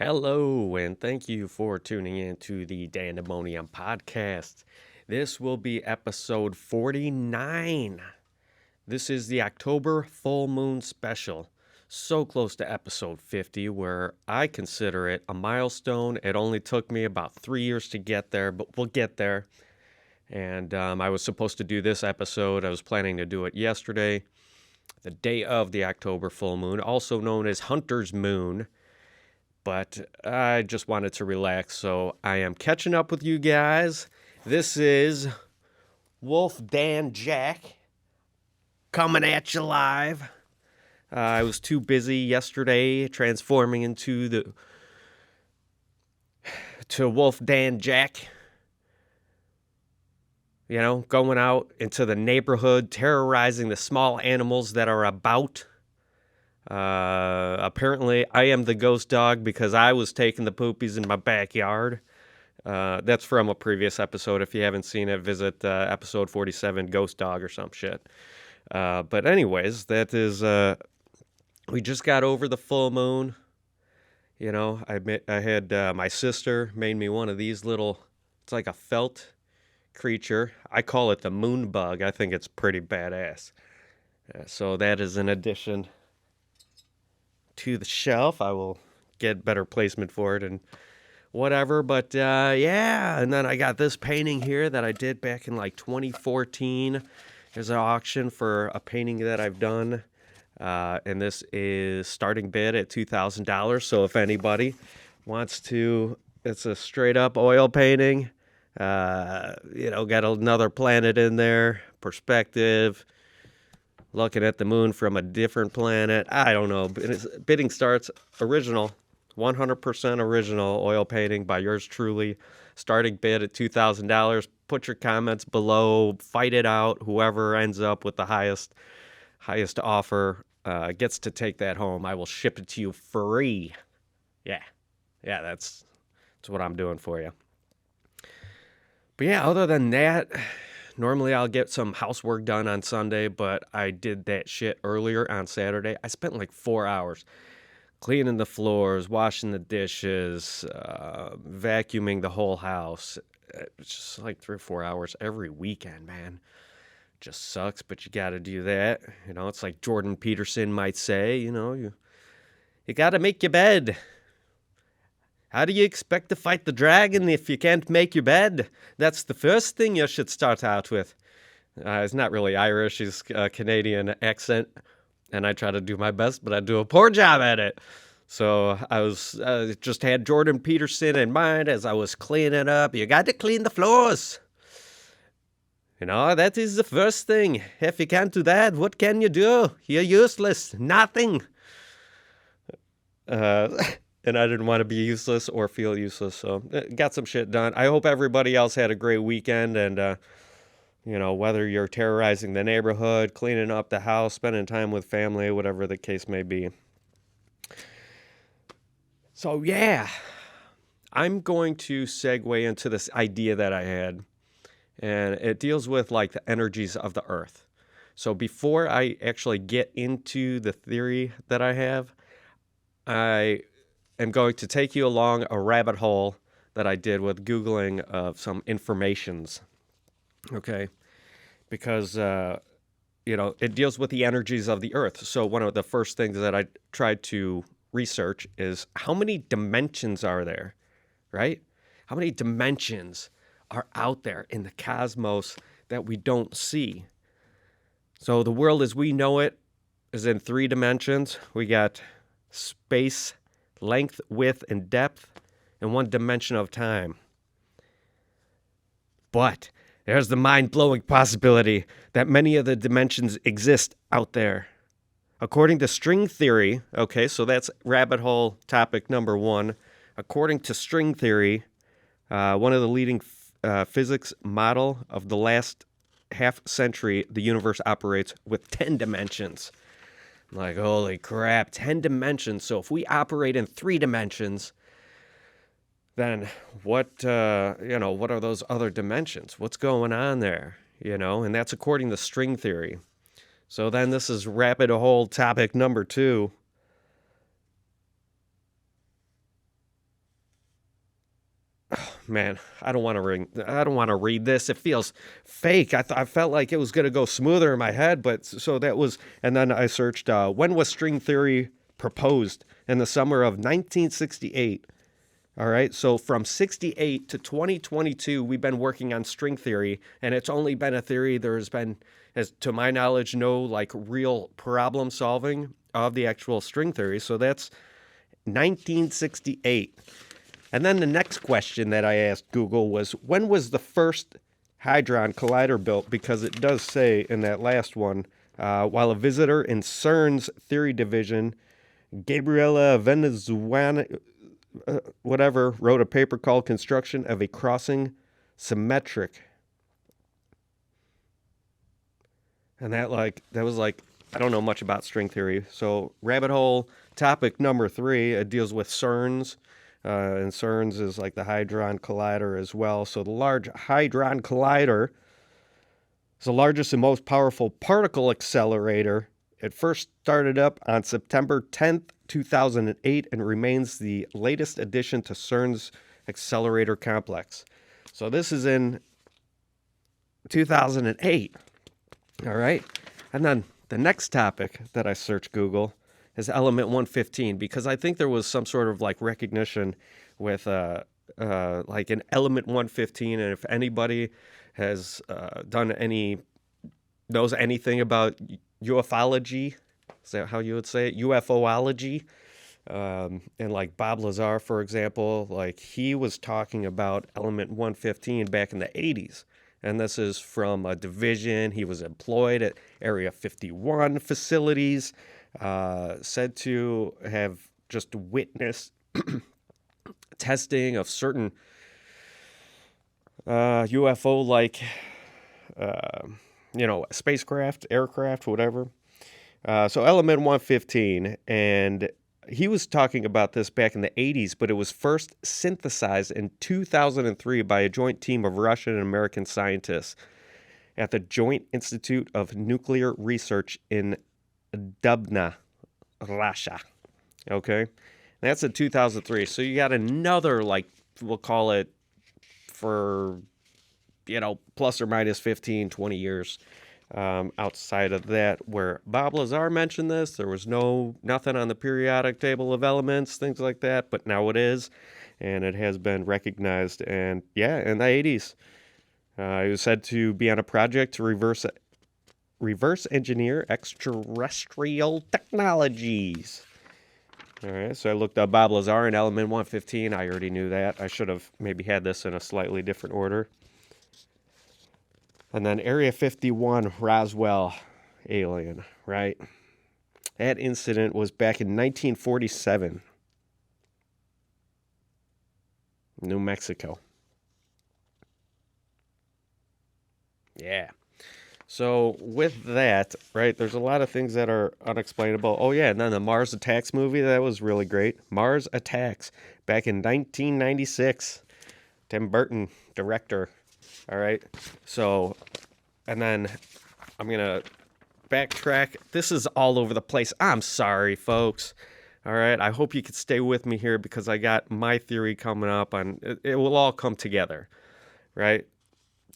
Hello, and thank you for tuning in to the Dandemonium podcast. This will be episode 49. This is the October full moon special. So close to episode 50, where I consider it a milestone. It only took me about 3 years to get there, but we'll get there. And I was supposed to do this episode. I was planning to do it yesterday, the day of the October full moon, also known as Hunter's Moon. But I just wanted to relax, so I am catching up with you guys. This is Wolf Dan Jack coming at you live. I was too busy yesterday transforming into Wolf Dan Jack. You know, going out into the neighborhood, terrorizing the small animals that are about. Apparently, I am the ghost dog because I was taking the poopies in my backyard. That's from a previous episode. If you haven't seen it, visit episode 47, Ghost Dog or some shit. But anyways, that is, we just got over the full moon. You know, I had my sister made me one of these little, it's like a felt creature. I call it the moon bug. I think it's pretty badass. So that is an addition to the shelf. I will get better placement for it and whatever, but yeah. And then I got this painting here that I did back in like 2014. There's an auction for a painting that I've done, and this is starting bid at $2,000. So if anybody wants to, it's a straight up oil painting. Got another planet in there, perspective, looking at the moon from a different planet. I don't know. Bidding starts original, 100% original oil painting by yours truly. Starting bid at $2,000. Put your comments below. Fight it out. Whoever ends up with the highest offer gets to take that home. I will ship it to you free. Yeah, that's what I'm doing for you. But yeah, other than that, normally I'll get some housework done on Sunday, but I did that shit earlier on Saturday. I spent like 4 hours cleaning the floors, washing the dishes, vacuuming the whole house. It's just like 3 or 4 hours every weekend, man. Just sucks, but you got to do that. You know, it's like Jordan Peterson might say, you got to make your bed. How do you expect to fight the dragon if you can't make your bed? That's the first thing you should start out with. He's not really Irish. He's a Canadian accent, and I try to do my best, but I do a poor job at it. So I was just had Jordan Peterson in mind as I was cleaning up. You got to clean the floors. That is the first thing. If you can't do that, what can you do? You're useless. Nothing. And I didn't want to be useless or feel useless, so got some shit done. I hope everybody else had a great weekend, and, whether you're terrorizing the neighborhood, cleaning up the house, spending time with family, whatever the case may be. So, yeah, I'm going to segue into this idea that I had, and it deals with, like, the energies of the earth. So before I actually get into the theory that I have, I am going to take you along a rabbit hole that I did with Googling of some informations, okay? Because, it deals with the energies of the earth. So one of the first things that I tried to research is how many dimensions are there, right? How many dimensions are out there in the cosmos that we don't see? So the world as we know it is in 3 dimensions. We got space, length, width, and depth, and 1 dimension of time. But there's the mind-blowing possibility that many of the dimensions exist out there. According to string theory, okay, so that's rabbit hole topic number 1. According to string theory, one of the leading physics model of the last half century, the universe operates with 10 dimensions. Like, holy crap, 10 dimensions. So if we operate in 3 dimensions, then what are those other dimensions? What's going on there? And that's according to string theory. So then this is rabbit hole topic number 2. man, I don't want to read this. It feels fake. I felt like it was going to go smoother in my head, but so that was, and then I searched, when was string theory proposed? In the summer of 1968. All right. So from 68 to 2022, we've been working on string theory, and it's only been a theory. There's been, as to my knowledge, no like real problem solving of the actual string theory. So that's 1968. And then the next question that I asked Google was, when was the first Hadron Collider built? Because it does say in that last one, while a visitor in CERN's theory division, Gabriela Venezuela, wrote a paper called Construction of a Crossing Symmetric. And that was like, I don't know much about string theory. So rabbit hole topic number 3, it deals with CERN's. And CERN's is like the Hadron Collider as well. So the Large Hadron Collider is the largest and most powerful particle accelerator. It first started up on September 10th, 2008, and remains the latest addition to CERN's accelerator complex. So this is in 2008. All right. And then the next topic that I searched Google is element 115, because I think there was some sort of like recognition with like an element 115, and if anybody has knows anything about ufology, is that how you would say it? UFOlogy, and like Bob Lazar, for example, like he was talking about element 115 back in the 80s. And this is from a division. He was employed at Area 51 facilities, said to have just witnessed testing of certain UFO-like, spacecraft, aircraft, whatever. So element 115, and he was talking about this back in the 80s, but it was first synthesized in 2003 by a joint team of Russian and American scientists at the Joint Institute of Nuclear Research in Dubna, Russia. Okay? That's in 2003. So you got another, like, we'll call it for, plus or minus 15, 20 years outside of that, where Bob Lazar mentioned this. There was nothing on the periodic table of elements, things like that, but now it is, and it has been recognized. And yeah, in the 80s, he was said to be on a project to reverse engineer extraterrestrial technologies. All right, so I looked up Bob Lazar and element 115. I already knew that. I should have maybe had this in a slightly different order. And then Area 51, Roswell alien, right? That incident was back in 1947, New Mexico. Yeah. So with that, right, there's a lot of things that are unexplainable. Oh, yeah, and then the Mars Attacks movie, that was really great. Mars Attacks, back in 1996. Tim Burton, director. All right. So, and then I'm going to backtrack. This is all over the place. I'm sorry, folks. All right. I hope you could stay with me here because I got my theory coming up and it will all come together. Right.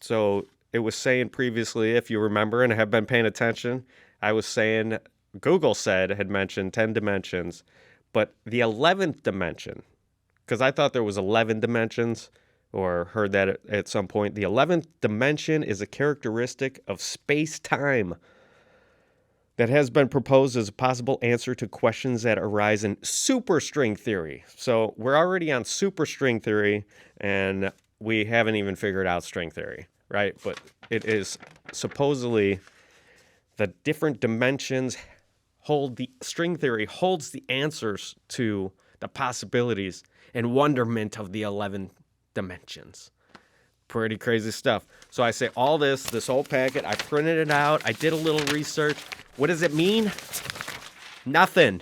So it was saying previously, if you remember and have been paying attention, I was saying Google had mentioned 10 dimensions, but the 11th dimension, because I thought there was 11 dimensions, or heard that at some point. The 11th dimension is a characteristic of space-time that has been proposed as a possible answer to questions that arise in superstring theory. So we're already on superstring theory, and we haven't even figured out string theory, right? But it is supposedly the different dimensions string theory holds the answers to the possibilities and wonderment of the 11 dimensions. Pretty crazy stuff. So I say all this whole packet, I printed it out, I did a little research. What does it mean? Nothing.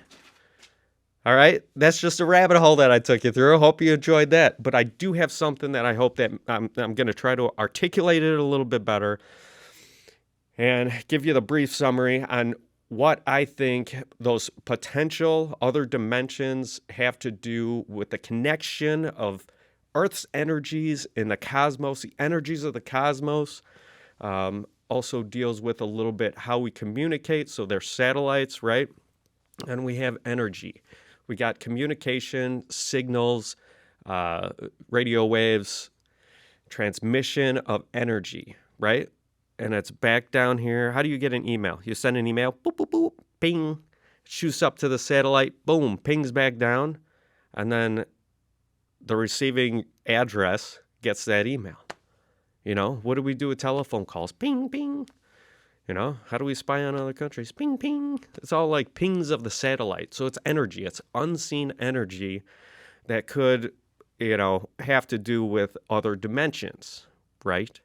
All right? That's just a rabbit hole that I took you through. I hope you enjoyed that. But I do have something that I hope that I'm going to try to articulate it a little bit better and give you the brief summary on what I think those potential other dimensions have to do with the connection of Earth's energies in the cosmos, the energies of the cosmos. Also deals with a little bit how we communicate. So there's satellites, right? And we have energy. We got communication, signals, radio waves, transmission of energy, right? And it's back down here. How do you get an email? You send an email, boop, boop, boop, ping, shoots up to the satellite, boom, pings back down, and then the receiving address gets that email. You know, what do we do with telephone calls? Ping, ping. You know, how do we spy on other countries? Ping, ping. It's all like pings of the satellite. So it's energy. It's unseen energy that could, have to do with other dimensions, right?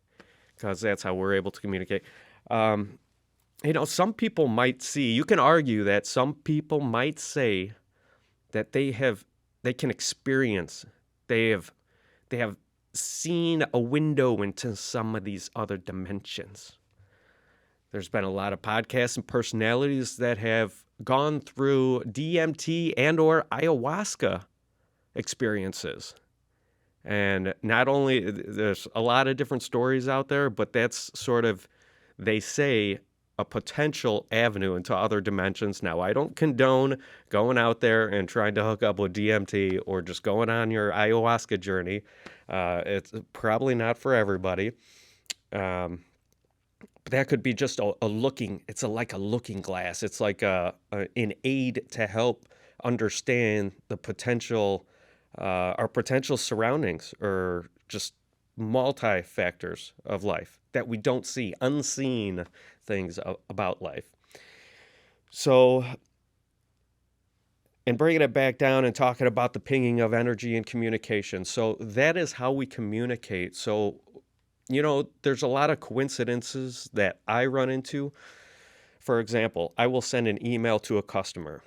Because that's how we're able to communicate. Some people might see, you can argue that some people might say that they can experience, they have seen a window into some of these other dimensions. There's been a lot of podcasts and personalities that have gone through DMT and or ayahuasca experiences. And not only, there's a lot of different stories out there, but that's sort of, they say, a potential avenue into other dimensions. Now, I don't condone going out there and trying to hook up with DMT or just going on your ayahuasca journey. It's probably not for everybody. But that could be just a looking, it's like a looking glass. It's like an aid to help understand the potential, our potential surroundings, or just multi-factors of life that we don't see, unseen things about life. So, and bringing it back down and talking about the pinging of energy and communication. So that is how we communicate. So, there's a lot of coincidences that I run into. For example, I will send an email to a customer,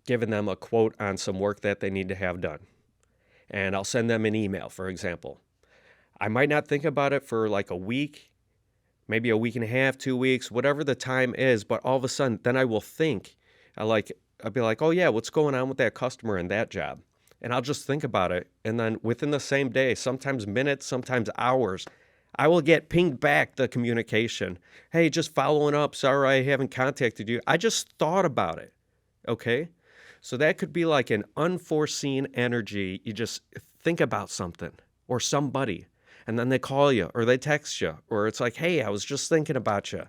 giving them a quote on some work that they need to have done. And I'll send them an email, for example. I might not think about it for like a week, maybe a week and a half, 2 weeks, whatever the time is. But all of a sudden, then I will think, I'll be like, oh yeah, what's going on with that customer and that job? And I'll just think about it. And then within the same day, sometimes minutes, sometimes hours, I will get pinged back the communication. Hey, just following up. Sorry, I haven't contacted you. I just thought about it. Okay. So that could be like an unforeseen energy. You just think about something or somebody, and then they call you or they text you, or it's like, hey, I was just thinking about you.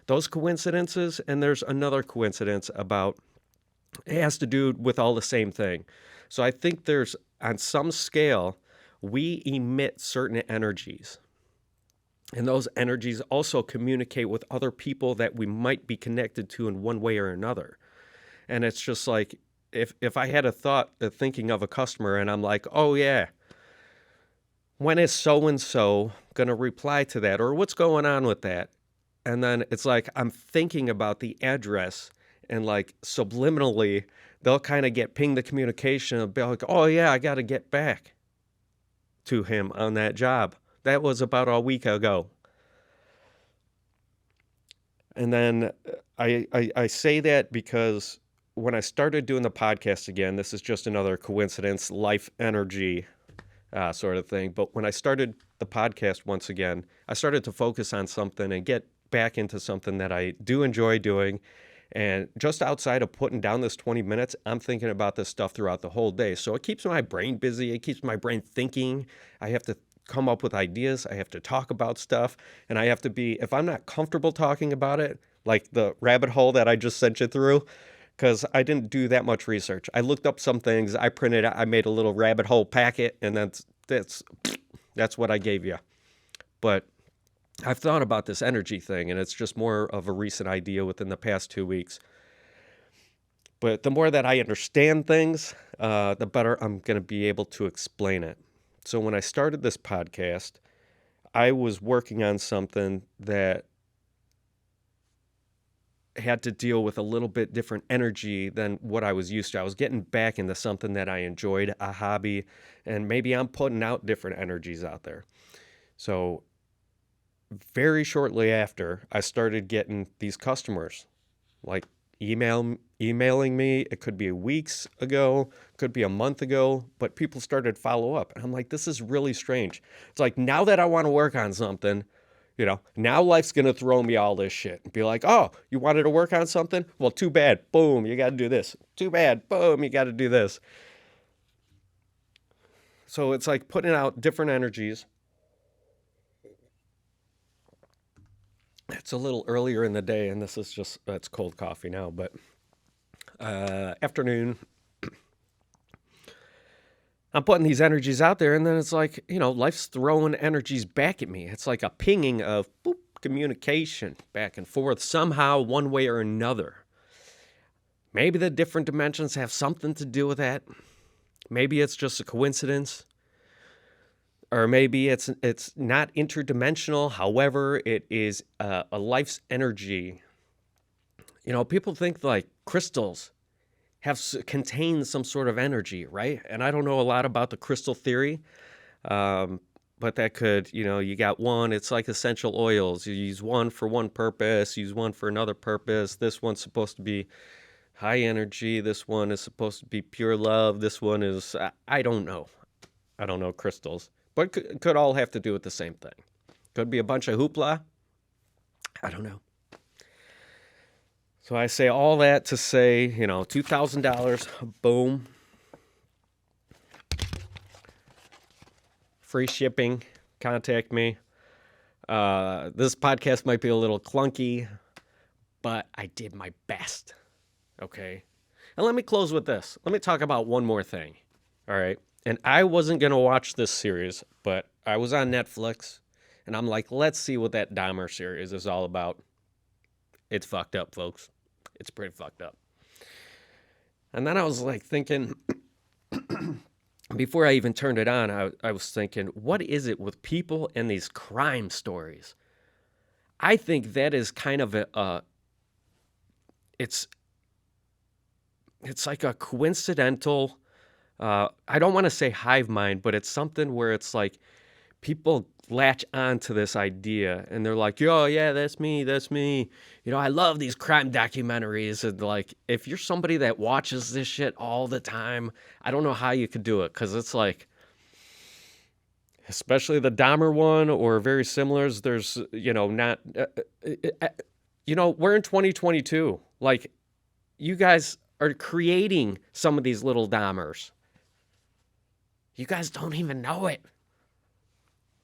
Those coincidences. And there's another coincidence about, it has to do with all the same thing. So I think there's, on some scale, we emit certain energies. And those energies also communicate with other people that we might be connected to in one way or another. And it's just like, if I had a thought, thinking of a customer, and I'm like, oh yeah, when is so-and-so going to reply to that? Or what's going on with that? And then it's like, I'm thinking about the address, and like subliminally, they'll kind of get pinged the communication and be like, oh yeah, I got to get back to him on that job. That was about a week ago. And then I say that because when I started doing the podcast again, this is just another coincidence, life energy sort of thing. But when I started the podcast once again, I started to focus on something and get back into something that I do enjoy doing. And just outside of putting down this 20 minutes, I'm thinking about this stuff throughout the whole day. So it keeps my brain busy. It keeps my brain thinking. I have to come up with ideas. I have to talk about stuff. And I have to be, if I'm not comfortable talking about it, like the rabbit hole that I just sent you through, because I didn't do that much research. I looked up some things. I printed out, I made a little rabbit hole packet, and that's what I gave you. But I've thought about this energy thing, and it's just more of a recent idea within the past 2 weeks. But the more that I understand things, the better I'm going to be able to explain it. So when I started this podcast, I was working on something that had to deal with a little bit different energy than what I was used to. I was getting back into something that I enjoyed, a hobby, and maybe I'm putting out different energies out there. So very shortly after, I started getting these customers, like emailing emailing me. It could be weeks ago, could be a month ago, but people started follow up. And I'm like, this is really strange. It's like, now that I want to work on something, now life's going to throw me all this shit and be like, oh, you wanted to work on something? Well, too bad. Boom, you got to do this. Too bad. Boom, you got to do this. So it's like putting out different energies. It's a little earlier in the day, and this is it's cold coffee now, but afternoon. I'm putting these energies out there, and then it's like, life's throwing energies back at me. It's like a pinging of boop, communication back and forth somehow, one way or another. Maybe the different dimensions have something to do with that. Maybe it's just a coincidence. Or maybe it's not interdimensional. However, it is a life's energy. People think like crystals contain some sort of energy, right? And I don't know a lot about the crystal theory, but that could, you got one. It's like essential oils. You use one for one purpose, use one for another purpose. This one's supposed to be high energy. This one is supposed to be pure love. This one is, I don't know. I don't know crystals. But could all have to do with the same thing. Could be a bunch of hoopla. I don't know. So I say all that to say, $2,000, boom. Free shipping, contact me. This podcast might be a little clunky, but I did my best, okay? And let me close with this. Let me talk about one more thing, all right? And I wasn't going to watch this series, but I was on Netflix, and I'm like, let's see what that Dahmer series is all about. It's fucked up, folks. It's pretty fucked up. And then I was like thinking, before I even turned it on, I was thinking, what is it with people and these crime stories? I think that is kind of it's like a coincidental, I don't want to say hive mind, but it's something where it's like people latch on to this idea and they're like, oh yeah, that's me. I love these crime documentaries. And like, if you're somebody that watches this shit all the time, I don't know how you could do it. Cause it's like, especially the Dahmer one or very similars, there's, not, we're in 2022. Like, you guys are creating some of these little Dahmers. You guys don't even know it.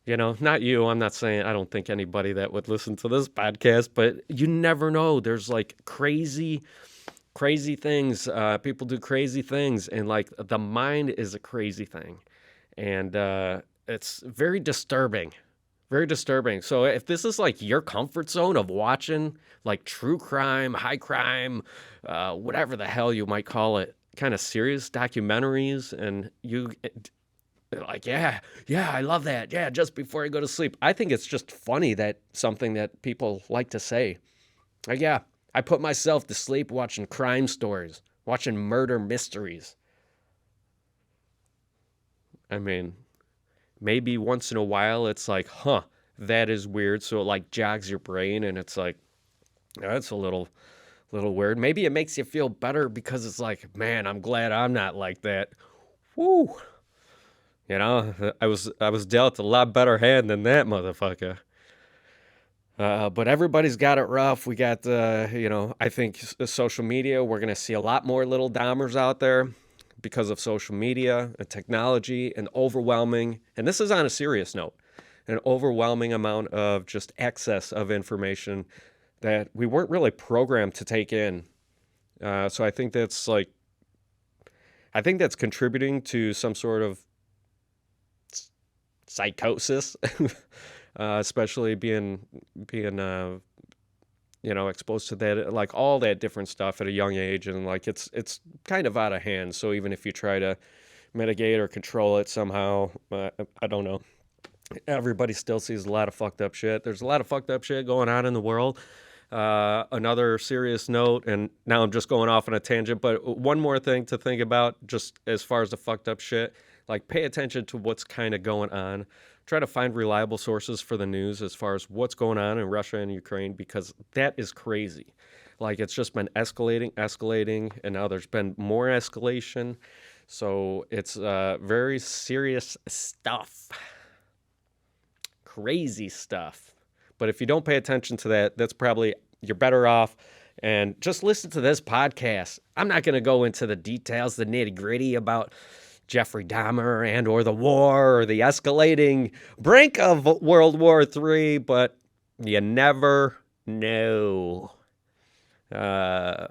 Not you. I'm not saying, I don't think anybody that would listen to this podcast, but you never know. There's like crazy things. People do crazy things, and like the mind is a crazy thing. And it's very disturbing. Very disturbing. So if this is like your comfort zone of watching like true crime, high crime, whatever the hell you might call it, kind of serious documentaries, and you like, yeah, I love that. Yeah, just before I go to sleep. I think it's just funny that something that people like to say. Like, yeah, I put myself to sleep watching crime stories, watching murder mysteries. I mean, maybe once in a while it's like, that is weird. So it like jogs your brain and it's like, that's a little weird. Maybe it makes you feel better because it's like, man, I'm glad I'm not like that. Woo. I was dealt a lot better hand than that motherfucker. But everybody's got it rough. We got, I think social media, we're going to see a lot more little Dahmers out there because of social media and technology and overwhelming, and this is on a serious note, an overwhelming amount of just excess of information that we weren't really programmed to take in. So I think that's contributing to some sort of psychosis, especially being exposed to that, like all that different stuff at a young age, and like it's kind of out of hand. So even if you try to mitigate or control it somehow, I don't know. Everybody still sees a lot of fucked up shit. There's a lot of fucked up shit going on in the world. Another serious note, and now I'm just going off on a tangent, but one more thing to think about just as far as the fucked up shit, like pay attention to what's kind of going on. Try to find reliable sources for the news as far as what's going on in Russia and Ukraine, because that is crazy. Like, it's just been escalating, and now there's been more escalation. So it's very serious stuff. Crazy stuff. But if you don't pay attention to that, that's probably, you're better off. And just listen to this podcast. I'm not going to go into the details, the nitty gritty about Jeffrey Dahmer and or the war or the escalating brink of World War III, but you never know. Yeah,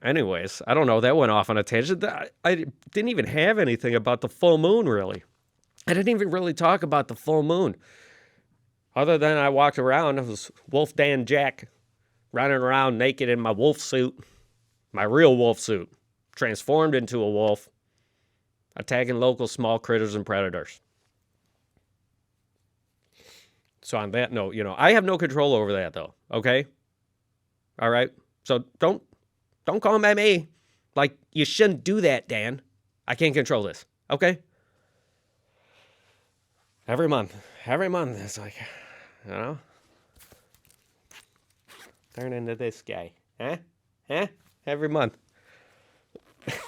anyways, I don't know. That went off on a tangent. I didn't even have anything about the full moon, really. I didn't even really talk about the full moon. Other than I walked around, I was Wolf Dan Jack, running around naked in my wolf suit, my real wolf suit, transformed into a wolf, attacking local small critters and predators. So on that note, I have no control over that, though, okay? All right? So don't come at me like you shouldn't do that, Dan. I can't control this, okay? Every month, it's like, turn into this guy, huh? Every month.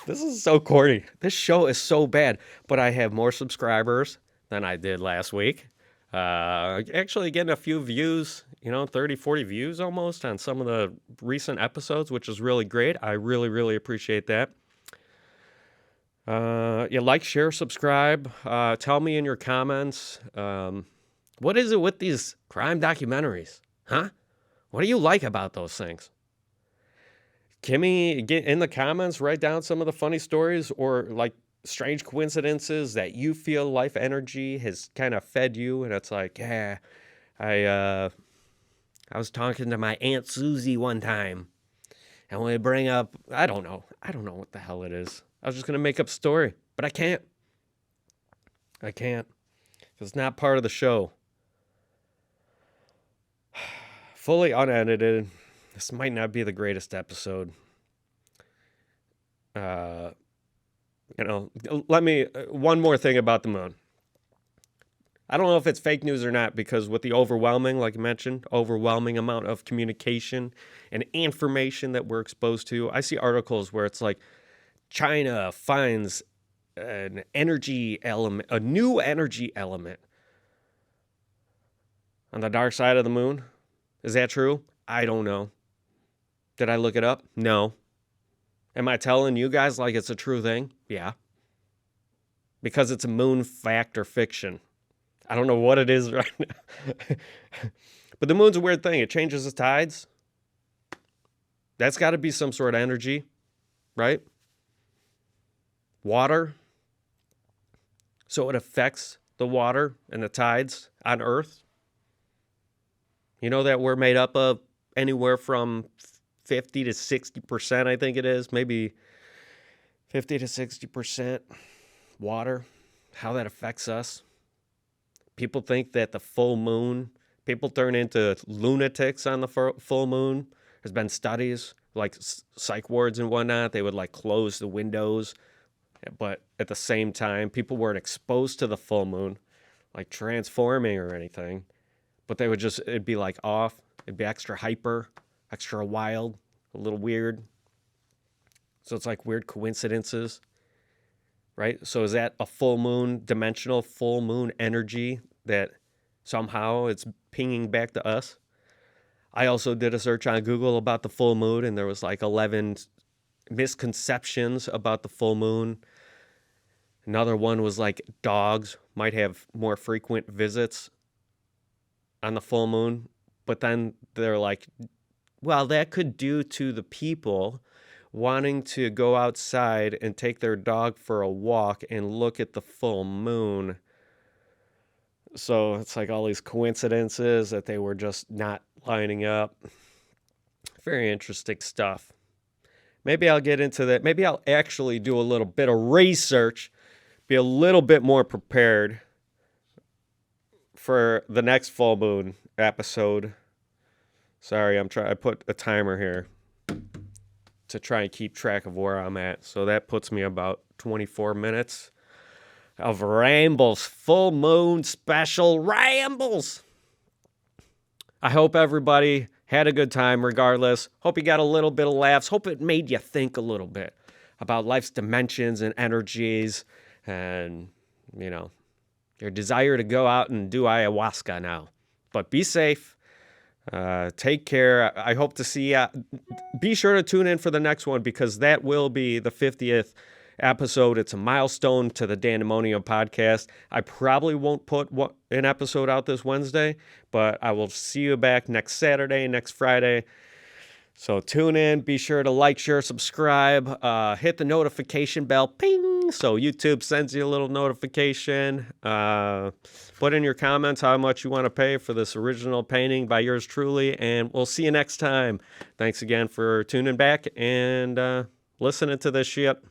This is so corny. This show is so bad, but I have more subscribers than I did last week. Actually getting a few views, 30, 40 views almost on some of the recent episodes, which is really great. I really, really appreciate that. You like, share, subscribe. Tell me in your comments, what is it with these crime documentaries? Huh? What do you like about those things? Kimmy, get in the comments, write down some of the funny stories or like strange coincidences that you feel Life Energy has kind of fed you. And it's like, yeah, I was talking to my Aunt Susie one time and we bring up, I don't know what the hell it is. I was just going to make up a story, but I can't. It's not part of the show. Fully unedited. This might not be the greatest episode. Let me, one more thing about the moon. I don't know if it's fake news or not, because with the overwhelming, like I mentioned, overwhelming amount of communication and information that we're exposed to, I see articles where it's like China finds an energy element, a new energy element on the dark side of the moon. Is that true? I don't know. Did I look it up? No. Am I telling you guys like it's a true thing? Yeah. Because it's a moon fact or fiction. I don't know what it is right now. But the moon's a weird thing. It changes the tides. That's got to be some sort of energy, right? Water. So it affects the water and the tides on Earth. You know that we're made up of anywhere from 50 to 60%, I think it is. Maybe 50 to 60% water. How that affects us. People think that the full moon, people turn into lunatics on the full moon. There's been studies, like psych wards and whatnot. They would like close the windows. But at the same time, people weren't exposed to the full moon, like transforming or anything. But they would just, it'd be like off. It'd be extra hyper, extra wild, a little weird. So it's like weird coincidences, right? So is that a full moon, dimensional full moon energy that somehow it's pinging back to us? I also did a search on Google about the full moon, and there was like 11 misconceptions about the full moon. Another one was like dogs might have more frequent visits on the full moon, but then they're like, well, that could due to the people wanting to go outside and take their dog for a walk and look at the full moon. So it's like all these coincidences that they were just not lining up. Very interesting stuff. Maybe I'll get into that. Maybe I'll actually do a little bit of research, be a little bit more prepared for the next full moon episode. Sorry, I put a timer here to try and keep track of where I'm at. So that puts me about 24 minutes of rambles, full moon special rambles. I hope everybody Had a good time regardless. Hope you got a little bit of laughs. Hope it made you think a little bit about life's dimensions and energies and, your desire to go out and do ayahuasca now. But be safe. Take care. I hope to see you. Be sure to tune in for the next one because that will be the 50th episode. It's a milestone to the Dandemonium podcast. I probably won't put an episode out this Wednesday, but I will see you back next Saturday, next Friday. So tune in. Be sure to like, share, subscribe. Hit the notification bell. Ping! So YouTube sends you a little notification. Put in your comments how much you want to pay for this original painting by yours truly. And we'll see you next time. Thanks again for tuning back and listening to this shit.